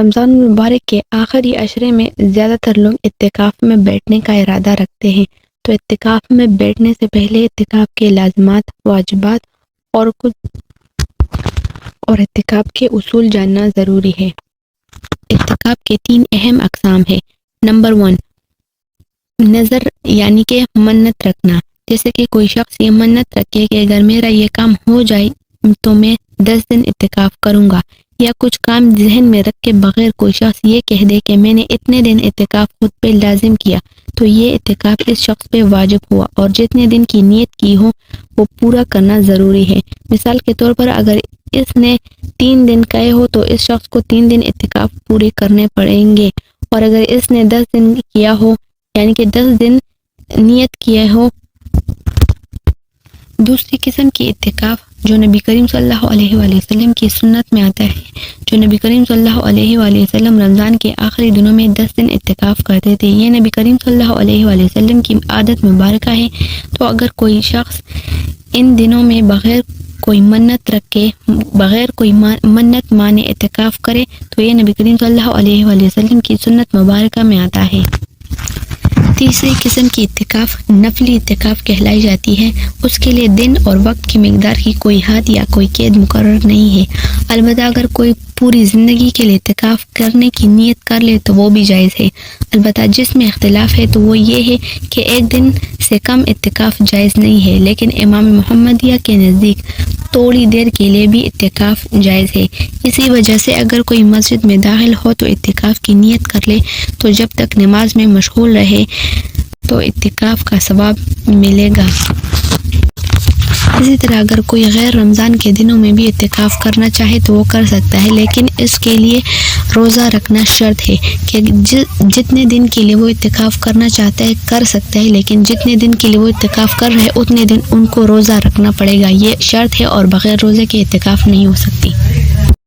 رمضان المبارک کے آخری عشرے میں زیادہ تر لوگ اعتکاف میں بیٹھنے کا ارادہ رکھتے ہیں، تو اعتکاف میں بیٹھنے سے پہلے اعتکاف کے لازمات، واجبات اور اعتکاف کے اصول جاننا ضروری ہے۔ اعتکاف کے 3 اہم اقسام ہیں۔ نمبر 1، نظر یعنی کہ منت رکھنا، جیسے کہ کوئی شخص یہ منت رکھے کہ اگر میرا یہ کام ہو جائے تو میں 10 دن اعتکاف کروں گا، یا کچھ کام ذہن میں رکھ کے بغیر کوئی شخص یہ کہہ دے کہ میں نے اتنے دن اعتکاف خود پہ لازم کیا، تو یہ اعتکاف اس شخص پہ واجب ہوا اور جتنے دن کی نیت کی ہو وہ پورا کرنا ضروری ہے۔ مثال کے طور پر اگر اس نے 3 دن کہے ہو تو اس شخص کو 3 دن اعتکاف پورے کرنے پڑیں گے، اور اگر اس نے 10 دن کیا ہو یعنی کہ 10 دن نیت کیا ہو۔ دوسری قسم کی اعتکاف جو نبی کریم صلی اللہ علیہ وآلہ وسلم کی سنت میں آتا ہے، جو نبی کریم صلی اللہ علیہ وآلہ وسلم رمضان کے آخری دنوں میں 10 دن اعتکاف کرتے تھے، یہ نبی کریم صلی اللہ علیہ وآلہ وسلم کی عادت مبارکہ ہے۔ تو اگر کوئی شخص ان دنوں میں بغیر کوئی منت رکھے، بغیر کوئی منت مانے اعتکاف کرے تو یہ نبی کریم صلی اللہ علیہ وآلہ وسلم کی سنت مبارکہ میں آتا ہے۔ تیسری قسم کی اعتکاف نفلی اعتکاف کہلائی جاتی ہے۔ اس کے لیے دن اور وقت کی مقدار کی کوئی حد یا کوئی قید مقرر نہیں ہے، البتہ اگر کوئی پوری زندگی کے لیے اعتکاف کرنے کی نیت کر لے تو وہ بھی جائز ہے۔ البتہ جس میں اختلاف ہے تو وہ یہ ہے کہ 1 دن سے کم اعتکاف جائز نہیں ہے، لیکن امام محمدیہ کے نزدیک تھوڑی دیر کے لیے بھی اعتکاف جائز ہے۔ اسی وجہ سے اگر کوئی مسجد میں داخل ہو تو اعتکاف کی نیت کر لے تو جب تک نماز میں مشغول رہے تو اعتکاف کا ثواب ملے گا۔ اسی طرح اگر کوئی غیر رمضان کے دنوں میں بھی اعتکاف کرنا چاہے تو وہ کر سکتا ہے، لیکن اس کے لیے روزہ رکھنا شرط ہے کہ جتنے دن کے لیے وہ اعتکاف کرنا چاہتا ہے کر سکتا ہے، لیکن جتنے دن کے لیے وہ اعتکاف کر رہے اتنے دن ان کو روزہ رکھنا پڑے گا۔ یہ شرط ہے اور بغیر روزے کے اعتکاف نہیں ہو سکتی۔